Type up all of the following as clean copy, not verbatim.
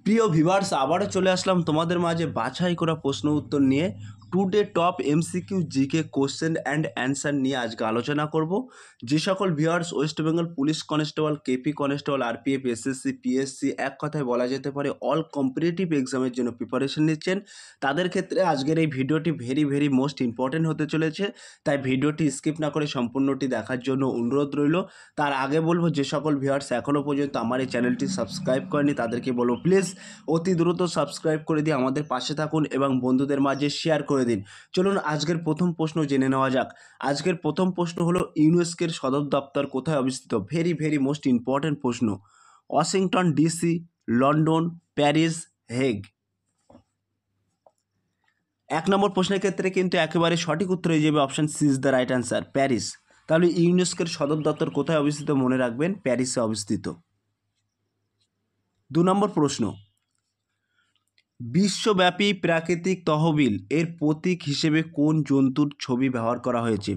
প্রিয় ভিউয়ার্স, আবারও চলে আসলাম তোমাদের মাঝে বাছাই করা প্রশ্ন উত্তর নিয়ে। Today top MCQ GK question and answer নিয়ে আজকে আলোচনা করব। যে সকল viewers West Bengal police constable, KP constable, RPF, SSC, PSC, এক কথায় বলা যেতে পারে অল কম্পিটিটিভ এক্সামের জন্য প্রিপারেশন নিচ্ছেন, তাদের ক্ষেত্রে আজকের এই ভিডিওটি ভেরি মোস্ট ইম্পর্টেন্ট হতে চলেছে। তাই ভিডিওটি স্কিপ না করে সম্পূর্ণটি দেখার জন্য অনুরোধ রইল। তার আগে বলবো, যে সকল ভিউয়ার্স এখনও পর্যন্ত আমার এই চ্যানেলটি সাবস্ক্রাইব করেনি তাদেরকে বলবো প্লিজ অতি দ্রুত সাবস্ক্রাইব করে দিয়ে আমাদের পাশে থাকুন এবং বন্ধুদের মাঝে শেয়ার করে দিন। চলুন আজকের প্রথম প্রশ্ন জেনে নেওয়া যাক। আজকের প্রথম প্রশ্ন হলো, ইউনেস্কোর সদর দপ্তর কোথায় অবস্থিত? ভেরি মোস্ট ইম্পর্টেন্ট প্রশ্ন। Washington DC, London, Paris, Hague. এক নম্বর প্রশ্নের ক্ষেত্রে কিন্তু একেবারে সঠিক উত্তর হয়ে যাবে option C is the right answer, Paris. তাহলে ইউনেস্কোর সদর দপ্তর কোথায় অবস্থিত মনে রাখবেন, প্যারিসে অবস্থিত। 2 নম্বর প্রশ্ন, বিশ্বব্যাপী প্রাকৃতিক তহবিল এর প্রতীক হিসেবে কোন জন্তুর ছবি ব্যবহার করা হয়েছে?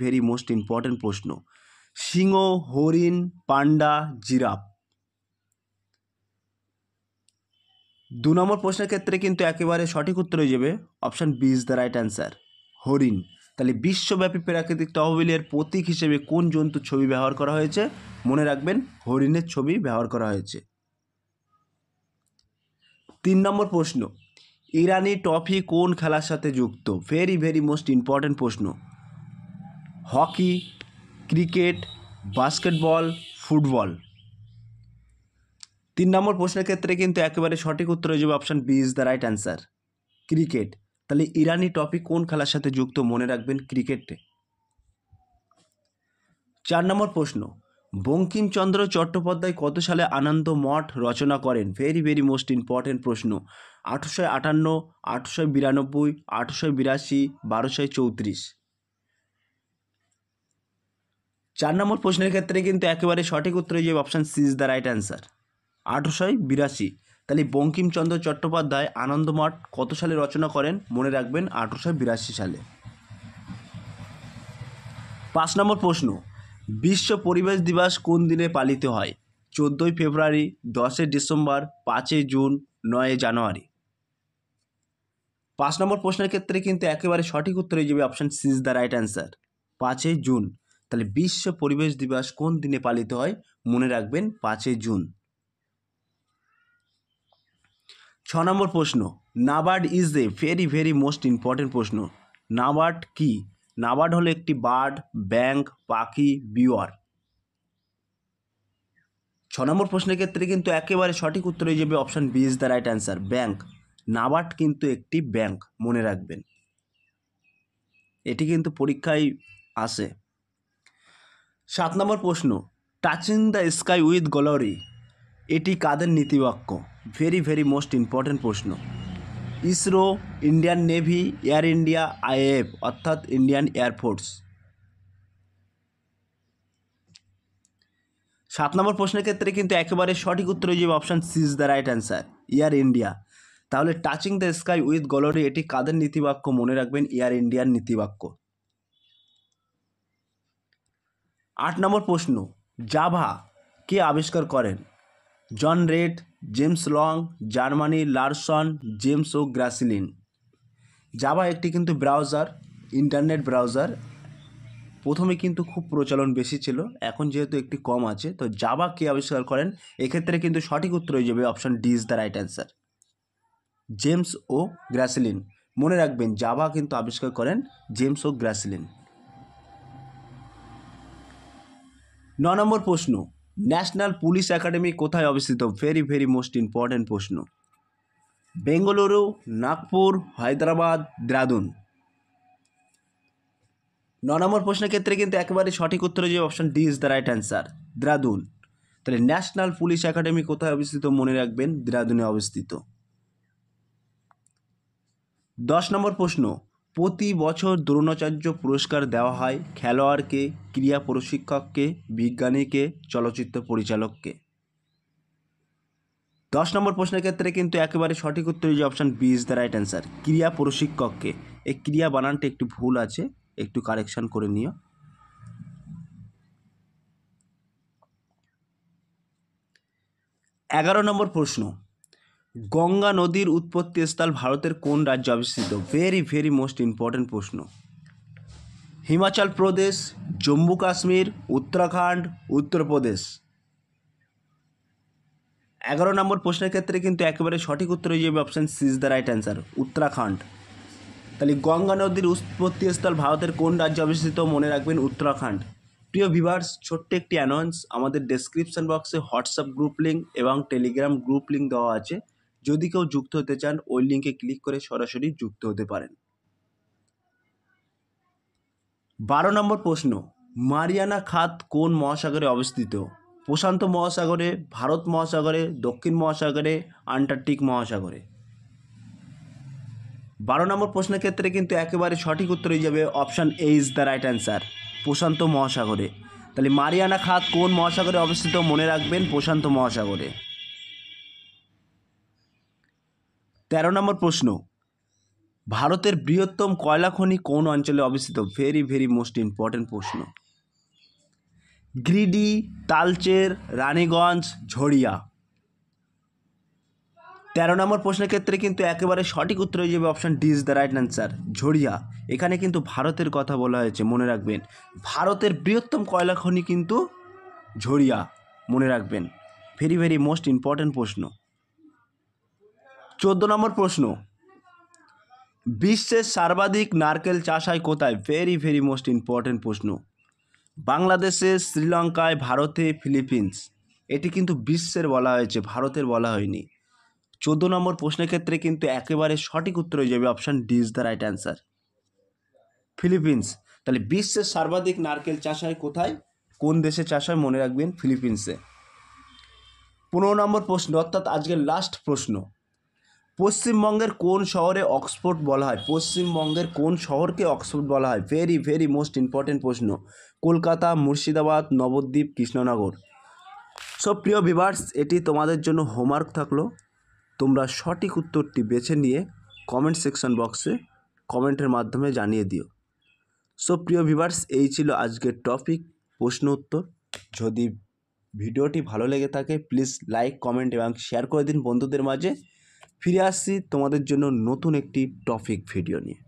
ভেরি মোস্ট ইম্পর্টেন্ট প্রশ্ন। সিংহ, হরিণ, পান্ডা, জিরাফ। 2 নম্বর প্রশ্নের ক্ষেত্রে কিন্তু একেবারে সঠিক উত্তর হয়ে যাবে option B is the right answer, হরিণ। তাহলে বিশ্বব্যাপী প্রাকৃতিক তহবিলের প্রতীক হিসেবে কোন জন্তুর ছবি ব্যবহার করা হয়েছে? মনে রাখবেন হরিণের ছবি ব্যবহার করা হয়েছে। 3 নম্বর প্রশ্ন, ইরানি ট্রফি কোন খেলার সাথে যুক্ত? ভেরি মোস্ট ইম্পর্টেন্ট প্রশ্ন। Hockey, cricket, basketball, football. 3 নম্বর প্রশ্নের ক্ষেত্রে কিন্তু একেবারে সঠিক উত্তর হয়ে যাবে option B is the right answer, cricket. তাহলে ইরানি ট্রফি কোন খেলার সাথে যুক্ত? মনে রাখবেন ক্রিকেটে। 4 নম্বর প্রশ্ন, বঙ্কিমচন্দ্র চট্টোপাধ্যায় কত সালে আনন্দ মঠ রচনা করেন? ভেরি মোস্ট ইম্পর্টেন্ট প্রশ্ন। 1858, 1892, 1882, 1234। 4 নম্বর প্রশ্নের ক্ষেত্রে কিন্তু একেবারে সঠিক উত্তর হয়ে যাবে option C is the right answer, 1882। তাহলে বঙ্কিমচন্দ্র চট্টোপাধ্যায় আনন্দমঠ কত সালে রচনা করেন? মনে রাখবেন 1882 সালে। 5 নম্বর প্রশ্ন, বিশ্ব পরিবেশ দিবস কোন দিনে পালিত হয়? 14ই ফেব্রুয়ারি, 10 ডিসেম্বর, 5 জুন, 9 জানুয়ারি। 5 নম্বর প্রশ্নের ক্ষেত্রে কিন্তু একেবারে সঠিক উত্তর হয়ে যাবে option C is the right answer, 5 June. তাহলে বিশ্ব পরিবেশ দিবস কোন দিনে পালিত হয়? মনে রাখবেন 5 জুন। 6 নম্বর প্রশ্ন, NABARD is a very most important প্রশ্ন। নাবার্ড কি? নাবার্ড হলো একটি বার্ড, ব্যাংক, পাখি, বিওয়ার। 6 নম্বর প্রশ্নের ক্ষেত্রে কিন্তু একেবারে সঠিক উত্তর হয়ে যাবে option B is the right answer, bank. NABARD কিন্তু একটি ব্যাংক, মনে রাখবেন। এটি কিন্তু পরীক্ষায় আসে। 7 নম্বর প্রশ্ন, touching the sky with glory এটি কাদের নীতিবাক্য? ভেরি মোস্ট ইম্পর্টেন্ট প্রশ্ন। ISRO, Indian navy, air India, IAF অর্থাৎ ইন্ডিয়ান এয়ারফোর্স। 7 নম্বর প্রশ্নের ক্ষেত্রে কিন্তু একেবারে সঠিক উত্তর হয়ে যাবে option C is the right answer, air India. তাহলে touching the sky with glory এটি কাদের নীতিবাক্য? মনে রাখবেন এয়ার ইন্ডিয়ার নীতিবাক্য। 8 নম্বর প্রশ্ন, জাভা কে আবিষ্কার করেন? John Reed, James Long, Germany, Larson, James ও গ্রাসিলিন। জাভা একটি কিন্তু ব্রাউজার, ইন্টারনেট ব্রাউজার। প্রথমে কিন্তু খুব প্রচলন বেশি ছিল, এখন যেহেতু একটি কম আছে। তো জাভা কে আবিষ্কার করেন? এক্ষেত্রে কিন্তু সঠিক উত্তর হয়ে যাবে option D is the right answer, James ও গ্রাসিলিন। মনে রাখবেন জাভা কিন্তু আবিষ্কার করেন জেমস ও গ্রাসিলিন। 9 নম্বর প্রশ্ন, ন্যাশনাল পুলিশ একাডেমি কোথায় অবস্থিত? ভেরি মোস্ট ইম্পর্টেন্ট প্রশ্ন। বেঙ্গালুরু, নাগপুর, হায়দ্রাবাদ, দেরাদুন। 9 নম্বর প্রশ্নের ক্ষেত্রে কিন্তু একেবারে সঠিক উত্তর হয়ে যাবে option D is the right answer, Dehradun. তাহলে ন্যাশনাল পুলিশ একাডেমি কোথায় অবস্থিত? মনে রাখবেন দেরাদুনে অবস্থিত। 10 নম্বর প্রশ্ন, প্রতি বছর দ্রোণাচার্য পুরস্কার দেওয়া হয় খেলোয়াড়কে, ক্রীড়া প্রশিক্ষককে, বিজ্ঞানীকে, চলচ্চিত্র পরিচালককে। 10 নম্বর প্রশ্নের ক্ষেত্রে কিন্তু একেবারে সঠিক উত্তর হয়ে যাবে option B is the right answer, ক্রীড়া প্রশিক্ষককে। এই ক্রিয়া বানানটা একটু ভুল আছে, একটু কারেকশন করে নিও। 11 নম্বর প্রশ্ন, গঙ্গা নদীর উৎপত্তি স্থল ভারতের কোন রাজ্যে অবস্থিত? ভেরি ভেরি মোস্ট ইম্পর্টেন্ট প্রশ্ন। হিমাচল প্রদেশ, জম্মু কাশ্মীর, উত্তরাখণ্ড, উত্তরপ্রদেশ। 11 নম্বর প্রশ্নের ক্ষেত্রে কিন্তু একেবারে সঠিক উত্তর হয়ে যাবে option C is the right answer, Uttarakhand. তাহলে গঙ্গা নদীর উৎপত্তি স্থল ভারতের কোন রাজ্যে অবস্থিত? মনে রাখবেন উত্তরাখণ্ড। প্রিয় ভিউয়ার্স, ছোট্ট একটি অ্যানাউন্স, আমাদের ডেসক্রিপশন বক্সে হোয়াটসঅ্যাপ গ্রুপ লিঙ্ক এবং টেলিগ্রাম গ্রুপ লিঙ্ক দেওয়া আছে। যদি কেউ যুক্ত হতে চান ওই লিঙ্কে ক্লিক করে সরাসরি যুক্ত হতে পারেন। 12 নম্বর প্রশ্ন, মারিয়ানা খাত কোন মহাসাগরে অবস্থিত? প্রশান্ত মহাসাগরে, ভারত মহাসাগরে, দক্ষিণ মহাসাগরে, আন্টার্কটিক মহাসাগরে। 12 নম্বর প্রশ্নের ক্ষেত্রে কিন্তু একেবারে সঠিক উত্তর হয়ে যাবে option A is the right answer, প্রশান্ত মহাসাগরে। তাহলে মারিয়ানা খাত কোন মহাসাগরে অবস্থিত? মনে রাখবেন প্রশান্ত মহাসাগরে। 13 নম্বর প্রশ্ন, ভারতের বৃহত্তম কয়লা খনি কোন অঞ্চলে অবস্থিত? ভেরি ভেরি মোস্ট ইম্পর্টেন্ট প্রশ্ন। গিরিডি, তালচের, রানীগঞ্জ, ঝরিয়া। 13 নম্বর প্রশ্নের ক্ষেত্রে কিন্তু একেবারে সঠিক উত্তর হয়ে যাবে option D is the right answer, Jharia. এখানে কিন্তু ভারতের কথা বলা হয়েছে, মনে রাখবেন ভারতের বৃহত্তম কয়লা খনি কিন্তু ঝরিয়া, মনে রাখবেন। ভেরি ভেরি মোস্ট ইম্পর্টেন্ট প্রশ্ন। 14 নম্বর প্রশ্ন, বিশ্বের সর্বাধিক নারকেল চাষ হয় কোথায়? ভেরি ভেরি মোস্ট ইম্পর্টেন্ট প্রশ্ন। বাংলাদেশে, শ্রীলঙ্কায়, ভারতে, ফিলিপিন্স। এটি কিন্তু বিশ্বের বলা হয়েছে, ভারতের বলা হয়নি। 14 নম্বর প্রশ্নের ক্ষেত্রে কিন্তু একেবারে সঠিক উত্তর হয়ে যাবে option D is the right answer, Philippines. তাহলে বিশ্বের সর্বাধিক নারকেল চাষ হয় কোথায়? কোন দেশে চাষ হয়? মনে রাখবেন ফিলিপিন্সে। 15 নম্বর প্রশ্ন, অর্থাৎ আজকের লাস্ট প্রশ্ন, পশ্চিমবঙ্গের কোন শহরে অক্সফোর্ড বলা হয়? পশ্চিমবঙ্গের কোন শহরকে অক্সফোর্ড বলা হয়? ভেরি ভেরি মোস্ট ইম্পর্টেন্ট প্রশ্ন। কলকাতা, মুর্শিদাবাদ, নবদ্বীপ, কৃষ্ণনগর। সো প্রিয় ভিউয়ার্স, এটি তোমাদের জন্য হোমওয়ার্ক থাকলো। তোমরা সঠিক উত্তরটি বেছে নিয়ে কমেন্ট সেকশন বক্সে কমেন্টের মাধ্যমে জানিয়ে দিও। সো প্রিয় ভিউয়ার্স, এই ছিল আজকের টপিক, প্রশ্ন উত্তর। যদি ভিডিওটি ভালো লেগে থাকে প্লিজ লাইক, কমেন্ট এবং শেয়ার করে দিন বন্ধুদের মাঝে। ফিরে আসছি তোমাদের জন্য নতুন একটি টপিক ভিডিও নিয়ে।